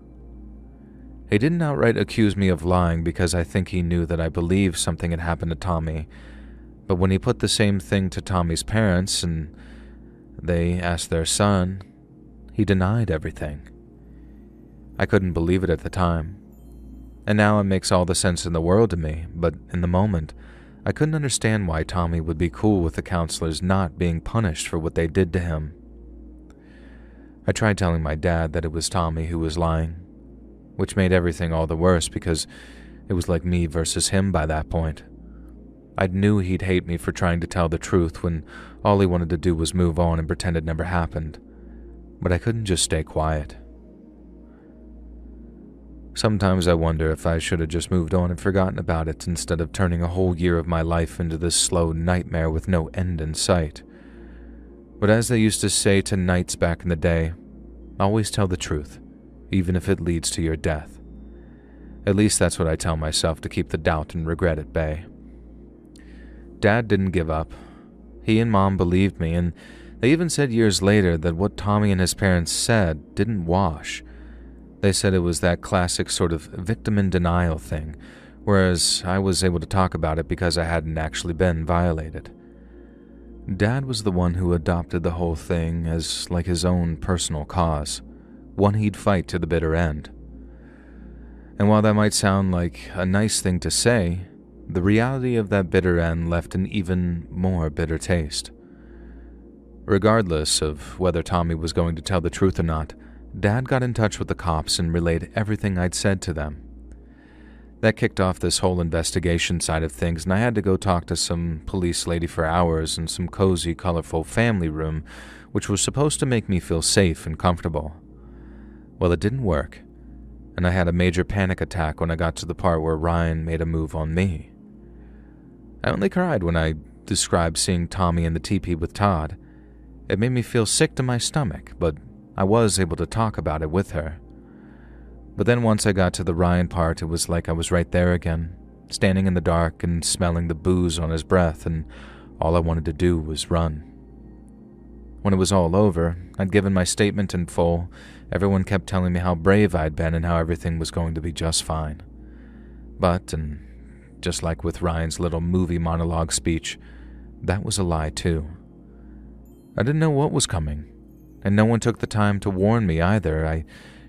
He didn't outright accuse me of lying because I think he knew that I believed something had happened to Tommy, but when he put the same thing to Tommy's parents and they asked their son, he denied everything. I couldn't believe it at the time, and now it makes all the sense in the world to me, but in the moment, I couldn't understand why Tommy would be cool with the counselors not being punished for what they did to him. I tried telling my dad that it was Tommy who was lying, which made everything all the worse because it was like me versus him by that point. I knew he'd hate me for trying to tell the truth when all he wanted to do was move on and pretend it never happened, but I couldn't just stay quiet. Sometimes I wonder if I should have just moved on and forgotten about it instead of turning a whole year of my life into this slow nightmare with no end in sight. But as they used to say to knights back in the day, always tell the truth, even if it leads to your death. At least that's what I tell myself to keep the doubt and regret at bay. Dad didn't give up. He and Mom believed me, and They even said years later that what Tommy and his parents said didn't wash. They said it was that classic sort of victim in denial thing, whereas I was able to talk about it because I hadn't actually been violated. Dad was the one who adopted the whole thing as like his own personal cause, one he'd fight to the bitter end. And while that might sound like a nice thing to say, the reality of that bitter end left an even more bitter taste. Regardless of whether Tommy was going to tell the truth or not, Dad got in touch with the cops and relayed everything I'd said to them. That kicked off this whole investigation side of things, and I had to go talk to some police lady for hours in some cozy, colorful family room, which was supposed to make me feel safe and comfortable. Well, it didn't work, and I had a major panic attack when I got to the part where Ryan made a move on me. I only cried when I described seeing Tommy in the teepee with Todd. It made me feel sick to my stomach, but I was able to talk about it with her. But then once I got to the Ryan part, it was like I was right there again, standing in the dark and smelling the booze on his breath, and all I wanted to do was run. When it was all over, I'd given my statement in full. Everyone kept telling me how brave I'd been and how everything was going to be just fine. But, and just like with Ryan's little movie monologue speech, that was a lie too. I didn't know what was coming, and no one took the time to warn me either, I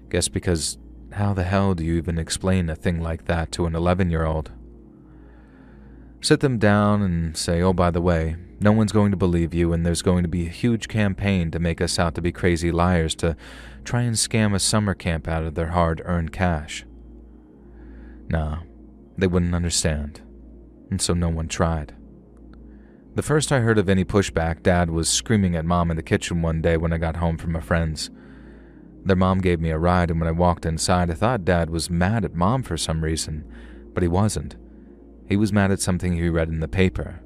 guess because how the hell do you even explain a thing like that to an 11-year-old? Sit them down and say, oh, by the way, no one's going to believe you, and there's going to be a huge campaign to make us out to be crazy liars to try and scam a summer camp out of their hard-earned cash. Nah, they wouldn't understand, and so no one tried. The first I heard of any pushback, Dad was screaming at Mom in the kitchen one day when I got home from a friend's. Their mom gave me a ride, and when I walked inside, I thought Dad was mad at Mom for some reason, but he wasn't. He was mad at something he read in the paper.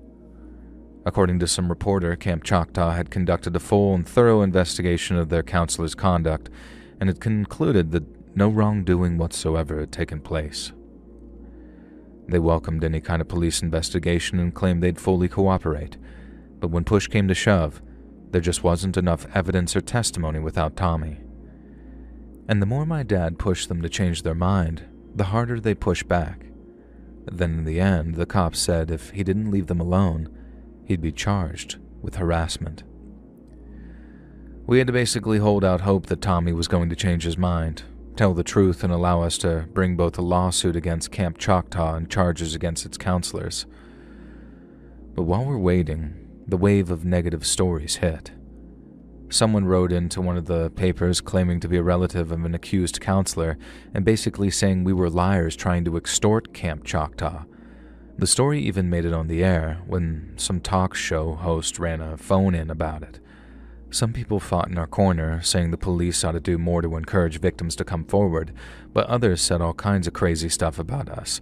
According to some reporter, Camp Choctaw had conducted a full and thorough investigation of their counselor's conduct, and had concluded that no wrongdoing whatsoever had taken place. They welcomed any kind of police investigation and claimed they'd fully cooperate, but when push came to shove, there just wasn't enough evidence or testimony without Tommy. And the more my dad pushed them to change their mind, the harder they pushed back. Then in the end, the cops said if he didn't leave them alone, he'd be charged with harassment. We had to basically hold out hope that Tommy was going to change his mind, tell the truth, and allow us to bring both a lawsuit against Camp Choctaw and charges against its counselors. But while we're waiting, the wave of negative stories hit. Someone wrote into one of the papers claiming to be a relative of an accused counselor and basically saying we were liars trying to extort Camp Choctaw. The story even made it on the air when some talk show host ran a phone-in about it. Some people fought in our corner, saying the police ought to do more to encourage victims to come forward, but others said all kinds of crazy stuff about us,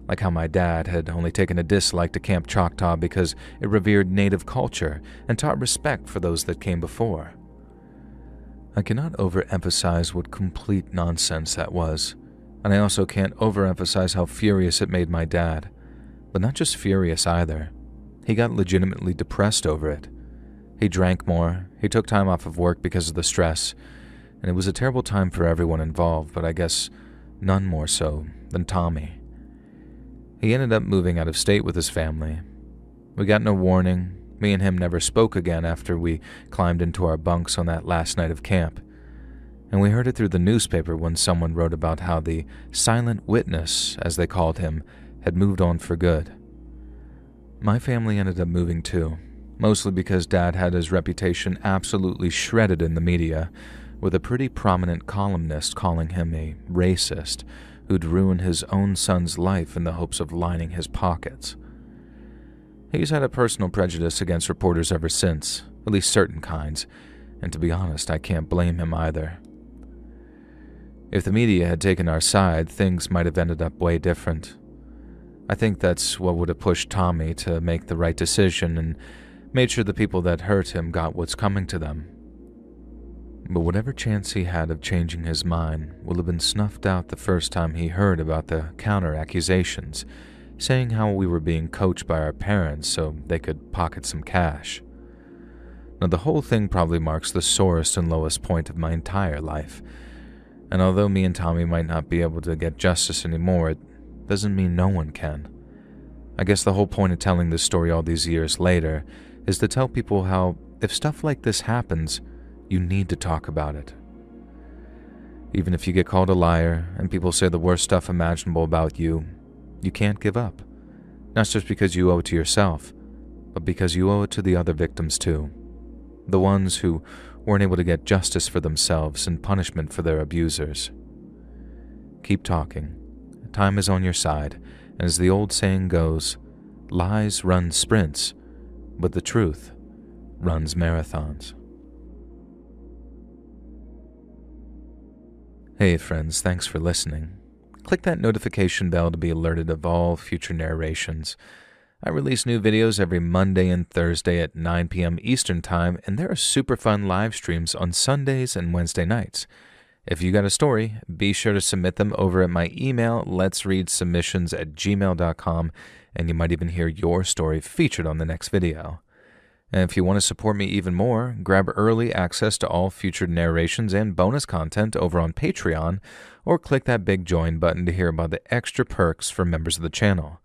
like how my dad had only taken a dislike to Camp Choctaw because it revered native culture and taught respect for those that came before. I cannot overemphasize what complete nonsense that was, and I also can't overemphasize how furious it made my dad. But not just furious either. He got legitimately depressed over it. He drank more, he took time off of work because of the stress, and it was a terrible time for everyone involved, but I guess none more so than Tommy. He ended up moving out of state with his family. We got no warning. Me and him never spoke again after we climbed into our bunks on that last night of camp. And we heard it through the newspaper when someone wrote about how the silent witness, as they called him, had moved on for good. My family ended up moving too, mostly because Dad had his reputation absolutely shredded in the media, with a pretty prominent columnist calling him a racist who'd ruin his own son's life in the hopes of lining his pockets. He's had a personal prejudice against reporters ever since, at least certain kinds, and to be honest, I can't blame him either. If the media had taken our side, things might have ended up way different. I think that's what would have pushed Tommy to make the right decision and made sure the people that hurt him got what's coming to them. But whatever chance he had of changing his mind will have been snuffed out the first time he heard about the counter-accusations, saying how we were being coached by our parents so they could pocket some cash. Now, the whole thing probably marks the sorest and lowest point of my entire life. And although me and Tommy might not be able to get justice anymore, it doesn't mean no one can. I guess the whole point of telling this story all these years later is to tell people how, if stuff like this happens, you need to talk about it. Even if you get called a liar and people say the worst stuff imaginable about you, you can't give up. Not just because you owe it to yourself, but because you owe it to the other victims too. The ones who weren't able to get justice for themselves and punishment for their abusers. Keep talking. Time is on your side, and as the old saying goes, lies run sprints, but the truth runs marathons. Hey friends, thanks for listening. Click that notification bell to be alerted of all future narrations. I release new videos every Monday and Thursday at 9 p.m. Eastern Time, and there are super fun live streams on Sundays and Wednesday nights. If you got a story, be sure to submit them over at my email, LetsReadSubmissions@gmail.com, and you might even hear your story featured on the next video. And if you want to support me even more, grab early access to all future narrations and bonus content over on Patreon, or click that big join button to hear about the extra perks for members of the channel.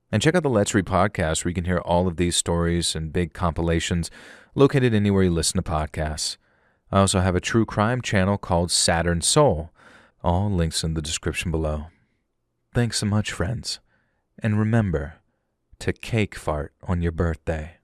And check out the Let's Read podcast, where you can hear all of these stories and big compilations located anywhere you listen to podcasts. I also have a true crime channel called Saturn Soul. All links in the description below. Thanks so much, friends. And remember to cake fart on your birthday.